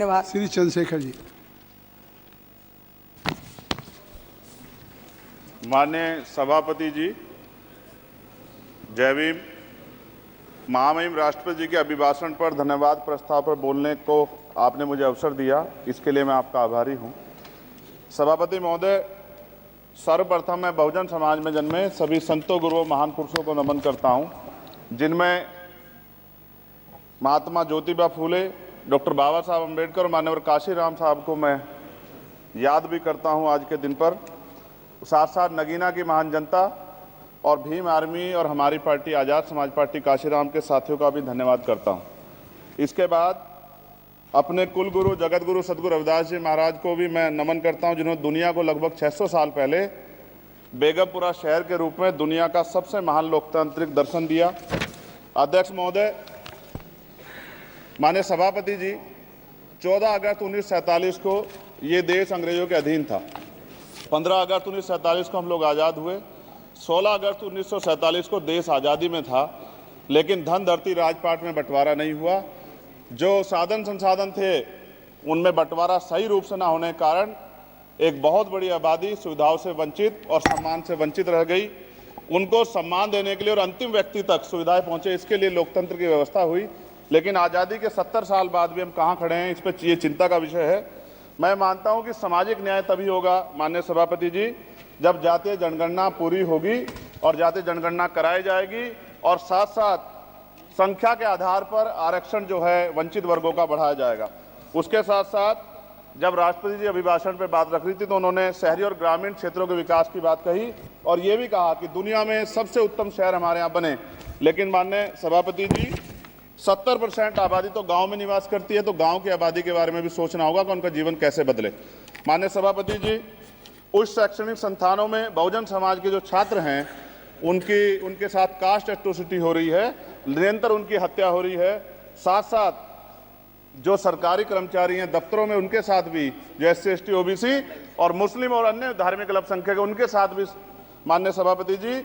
धन्यवाद। श्री चंद्रशेखर जी। माननीय सभापति जी, जय भीम। महामहिम राष्ट्रपति जी के अभिभाषण पर धन्यवाद प्रस्ताव पर बोलने को आपने मुझे अवसर दिया, इसके लिए मैं आपका आभारी हूं। सभापति महोदय, सर्वप्रथम मैं बहुजन समाज में जन्मे सभी संतों, गुरुओं, महान पुरुषों को नमन करता हूं, जिनमें महात्मा ज्योतिबा फूले, डॉक्टर बाबा साहब अम्बेडकर और मान्यवर काशीराम साहब को मैं याद भी करता हूं आज के दिन पर। साथ साथ नगीना की महान जनता और भीम आर्मी और हमारी पार्टी आज़ाद समाज पार्टी काशीराम के साथियों का भी धन्यवाद करता हूं। इसके बाद अपने कुल गुरु जगत गुरु सदगुरु रविदास जी महाराज को भी मैं नमन करता हूं, जिन्होंने दुनिया को लगभग 600 साल पहले बेगमपुरा शहर के रूप में दुनिया का सबसे महान लोकतांत्रिक दर्शन दिया। अध्यक्ष महोदय, माननीय सभापति जी, 14 अगस्त 1947 को ये देश अंग्रेजों के अधीन था। 15 अगस्त 1947 को हम लोग आज़ाद हुए। 16 अगस्त 1947 को देश आज़ादी में था, लेकिन धन धरती राजपाट में बंटवारा नहीं हुआ। जो साधन संसाधन थे उनमें बंटवारा सही रूप से न होने के कारण एक बहुत बड़ी आबादी सुविधाओं से वंचित और सम्मान से वंचित रह गई। उनको सम्मान देने के लिए और अंतिम व्यक्ति तक सुविधाएं पहुंचे, इसके लिए लोकतंत्र की व्यवस्था हुई। लेकिन आज़ादी के 70 साल बाद भी हम कहाँ खड़े हैं, इस पर ये चिंता का विषय है। मैं मानता हूं कि सामाजिक न्याय तभी होगा माननीय सभापति जी, जब जातीय जनगणना पूरी होगी और जातीय जनगणना कराई जाएगी और साथ साथ संख्या के आधार पर आरक्षण जो है वंचित वर्गों का बढ़ाया जाएगा। उसके साथ साथ जब राष्ट्रपति जी अभिभाषण पर बात रख रही थी तो उन्होंने शहरी और ग्रामीण क्षेत्रों के विकास की बात कही और ये भी कहा कि दुनिया में सबसे उत्तम शहर हमारे यहाँ बने। लेकिन माननीय सभापति जी, 70% आबादी तो गांव में निवास करती है, तो गांव की आबादी के बारे में भी सोचना होगा कि उनका जीवन कैसे बदले। माननीय सभापति जी, उच्च शैक्षणिक संस्थानों में बहुजन समाज के जो छात्र हैं उनके साथ कास्ट एट्रोसिटी हो रही है, निरंतर उनकी हत्या हो रही है। साथ साथ जो सरकारी कर्मचारी हैं दफ्तरों में, उनके साथ भी जो SC ST OBC और मुस्लिम और अन्य धार्मिक अल्पसंख्यक उनके साथ भी माननीय सभापति जी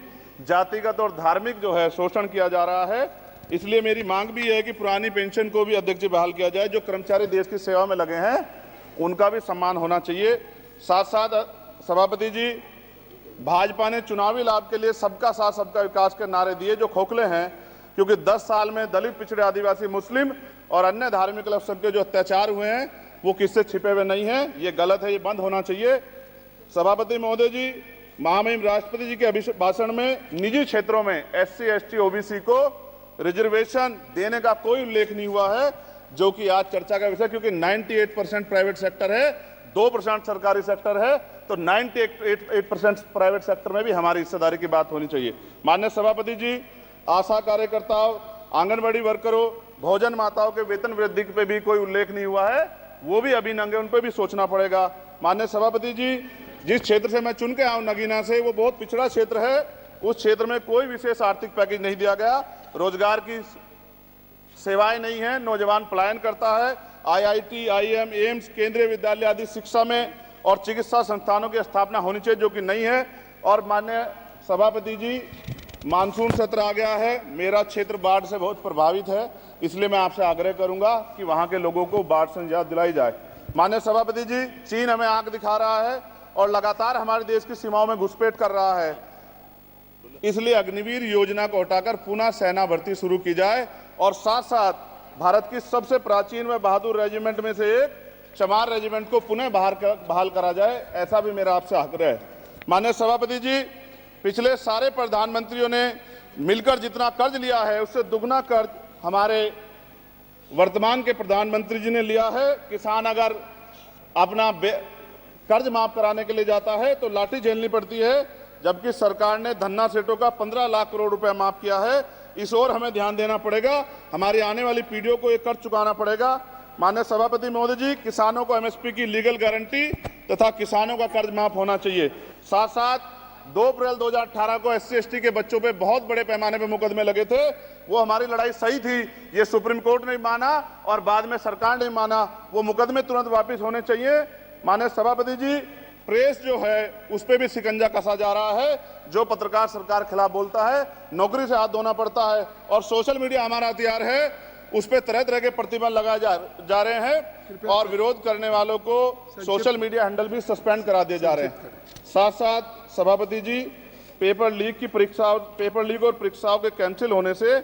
जातिगत और धार्मिक जो है शोषण किया जा रहा है। इसलिए मेरी मांग भी है कि पुरानी पेंशन को भी अध्यक्ष जी बहाल किया जाए। जो कर्मचारी देश की सेवा में लगे हैं उनका भी सम्मान होना चाहिए। साथ साथ सभापति जी, भाजपा ने चुनावी लाभ के लिए सबका साथ सबका विकास के नारे दिए जो खोखले हैं, क्योंकि 10 साल में दलित, पिछड़े, आदिवासी, मुस्लिम और अन्य धार्मिक अल्पसंख्यक जो अत्याचार हुए हैं वो किससे छिपे हुए नहीं हैं। ये गलत है, ये बंद होना चाहिए। सभापति महोदय जी, महामहिम राष्ट्रपति जी के अभिभाषण में निजी क्षेत्रों में SC ST OBC को रिजर्वेशन देने का कोई उल्लेख नहीं हुआ है, जो कि आज चर्चा का विषय, क्योंकि 98% प्राइवेट सेक्टर है, 2% सरकारी सेक्टर है, तो 98% प्राइवेट सेक्टर में भी हमारी हिस्सेदारी की बात होनी चाहिए। माननीय सभापति जी, आशा कार्यकर्ताओं, आंगनबाड़ी वर्करों, भोजन माताओं के वेतन वृद्धि पे भी कोई उल्लेख नहीं हुआ है, वो भी अभी नंगे, उन पर भी सोचना पड़ेगा। माननीय सभापति जी, जिस क्षेत्र से मैं चुन के आऊँ नगीना से, वो बहुत पिछड़ा क्षेत्र है। उस क्षेत्र में कोई विशेष आर्थिक पैकेज नहीं दिया गया, रोजगार की सेवाएं नहीं है, नौजवान पलायन करता है। IIT, IIM, एम्स, केंद्रीय विद्यालय आदि शिक्षा में और चिकित्सा संस्थानों की स्थापना होनी चाहिए, जो कि नहीं है। और माननीय सभापति जी, मानसून सत्र आ गया है, मेरा क्षेत्र बाढ़ से बहुत प्रभावित है, इसलिए मैं आपसे आग्रह करूंगा कि वहां के लोगों को बाढ़ से निजात दिलाई जाए। माननीय सभापति जी, चीन हमें आंख दिखा रहा है और लगातार हमारे देश की सीमाओं में घुसपैठ कर रहा है, इसलिए अग्निवीर योजना को हटाकर पुनः सेना भर्ती शुरू की जाए और साथ साथ भारत की सबसे प्राचीन व बहादुर रेजिमेंट में से एक चमार रेजिमेंट को पुनः बहाल करा जाए, ऐसा भी मेरा आपसे आग्रह है। माननीय सभापति जी, पिछले सारे प्रधानमंत्रियों ने मिलकर जितना कर्ज लिया है उससे दुगना कर्ज हमारे वर्तमान के प्रधानमंत्री जी ने लिया है। किसान अगर अपना कर्ज माफ कराने के लिए जाता है तो लाठी झेलनी पड़ती है, जबकि सरकार ने धन्ना सेठों का 15 लाख करोड़ रुपया माफ किया है। इस ओर हमें ध्यान देना पड़ेगा, हमारी आने वाली पीढ़ियों को ये कर्ज चुकाना पड़ेगा। माननीय सभापति महोदय जी, किसानों को MSP की लीगल गारंटी तथा किसानों का कर्ज माफ होना चाहिए। साथ साथ 2 अप्रैल 2018 को SC ST के बच्चों पे बहुत बड़े पैमाने पे मुकदमे लगे थे, वो हमारी लड़ाई सही थी, ये सुप्रीम कोर्ट ने माना और बाद में सरकार ने माना, वो मुकदमे तुरंत वापस होने चाहिए। माननीय सभापति जी, प्रेस जो है उस पर भी शिकंजा कसा जा रहा है, जो पत्रकार सरकार के खिलाफ बोलता है नौकरी से हाथ धोना पड़ता है और सोशल मीडिया हमारा हथियार है, उस पर तरह तरह के प्रतिबंध लगाए जा रहे हैं और विरोध करने वालों को सोशल मीडिया हैंडल भी सस्पेंड करा दिए जा रहे हैं। साथ साथ सभापति जी, पेपर लीक और परीक्षाओं के कैंसिल होने से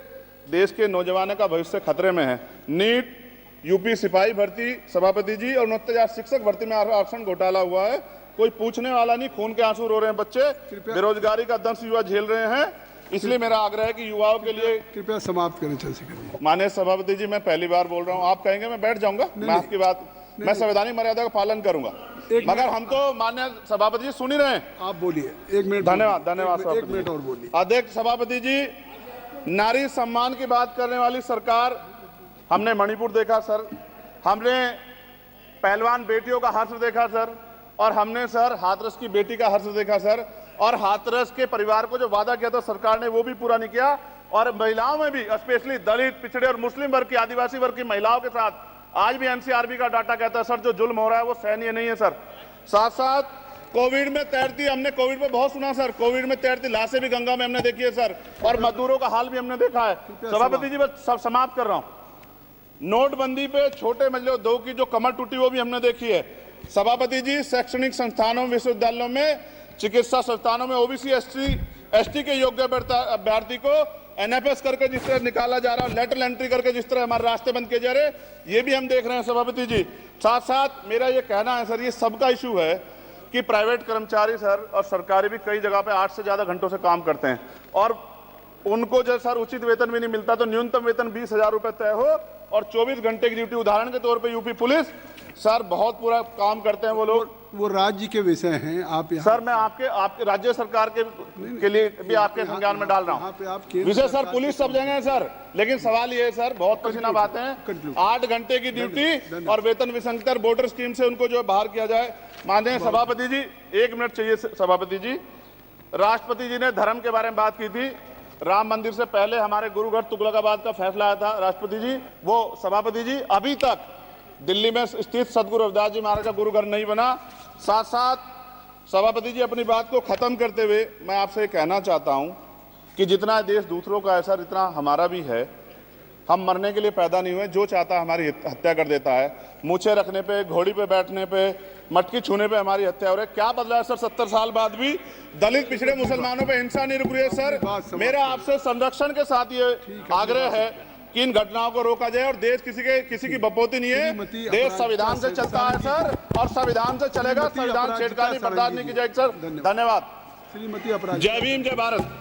देश के नौजवानों का भविष्य खतरे में है। नीट, यूपी सिपाही भर्ती सभापति जी और 69,000 शिक्षक भर्ती में आरक्षण घोटाला हुआ है, कोई पूछने वाला नहीं, खून के आंसू रो रहे हैं बच्चे, बेरोजगारी का दंश युवा झेल रहे हैं। इसलिए मेरा आग्रह है कि युवाओं के लिए कृपया समाप्त करें चर्चा। माननीय सभापति जी, मैं पहली बार बोल रहा हूं, आप कहेंगे मैं बैठ जाऊंगा, मैं आपकी बात, मैं संवैधानिक मर्यादा का पालन करूंगा, मगर हम तो माननीय सभापति जी सुन ही रहे हैं। आप बोलिए, 1 मिनट। धन्यवाद। एक मिनट और बोलिए। अध्यक्ष सभापति जी, नारी सम्मान की बात करने वाली सरकार, हमने मणिपुर देखा सर, हमने पहलवान बेटियों का हर्ष देखा सर, और हमने सर हाथरस की बेटी का हर्ष देखा सर, और हाथरस के परिवार को जो वादा किया था सरकार ने वो भी पूरा नहीं किया। और महिलाओं में भी, स्पेशली दलित, पिछड़े और मुस्लिम वर्ग की, आदिवासी वर्ग की महिलाओं के साथ आज भी एनसीआरबी का डाटा कहता है सर जो जुल्म हो रहा है वो सहनीय नहीं है सर। साथ साथ कोविड में तैरती, हमने कोविड में बहुत सुना सर, कोविड में तैरती लाशें भी गंगा में हमने देखी है सर, और मजदूरों का हाल भी हमने देखा है। सभापति जी, बस सब समाप्त कर रहा हूं। नोटबंदी पे छोटे मजले उद्योग की जो कमर टूटी वो भी हमने देखी है। सभापति जी, शैक्षणिक संस्थानों, विश्वविद्यालयों में, चिकित्सा संस्थानों में ओबीसी एसटी के योग्य अभ्यर्थी को एनएफएस करके जिस तरह निकाला जा रहा है, लेटरल एंट्री करके जिस तरह हमारे रास्ते बंद किए जा रहे, ये भी हम देख रहे हैं सभापति जी। साथ साथ मेरा ये कहना है सर, ये सबका इशू है कि प्राइवेट कर्मचारी सर और सरकारी भी कई जगह पे 8 से ज्यादा घंटों से काम करते हैं, और उनको जो सर उचित वेतन भी नहीं मिलता, तो न्यूनतम वेतन 20,000 रुपए तय हो और 24 घंटे की ड्यूटी। उदाहरण के तौर पे यूपी पुलिस सर बहुत पूरा काम करते हैं वो लोग, वो राज्य के विषय हैं। आप सर मैं आपके राज्य सरकार के लिए भी आपके संज्ञान में डाल रहा हूँ। विषय सर पुलिस सब जगह है सर, लेकिन सवाल ये है सर, बहुत पसीना बातें हैं, 8 घंटे की ड्यूटी और वेतन विसंगति, बोर्डर स्कीम से उनको जो बाहर किया जाए। माननीय सभापति जी, 1 मिनट चाहिए सभापति जी। राष्ट्रपति जी ने धर्म के बारे में बात की थी। राम मंदिर से पहले हमारे गुरु घर तुगलकाबाद का फैसला आया था राष्ट्रपति जी, वो सभापति जी अभी तक दिल्ली में स्थित सदगुरु रविदास जी महाराज का गुरु घर नहीं बना। साथ साथ सभापति जी, अपनी बात को खत्म करते हुए मैं आपसे कहना चाहता हूं कि जितना देश दूसरों का है सर, इतना हमारा भी है। हम मरने के लिए पैदा नहीं हुए, जो चाहता है हमारी हत्या कर देता है। मूछें रखने पे, घोड़ी पे बैठने पे, मटकी छूने पे हमारी हत्या हो रही है। क्या बदला है सर? 70 साल बाद भी दलित, पिछड़े, मुसलमानों पे हिंसा नहीं रुक रही है सर। मेरा आपसे संरक्षण के साथ ये आग्रह है कि इन घटनाओं को रोका जाए, और देश किसी की बपोती नहीं है, देश संविधान से चलता है सर, और संविधान से चलेगा। संविधान छेड़खानी बर्दाश्त नहीं की जाएगी सर। धन्यवाद। श्रीमती अपराध, जय भीम, जय भारत।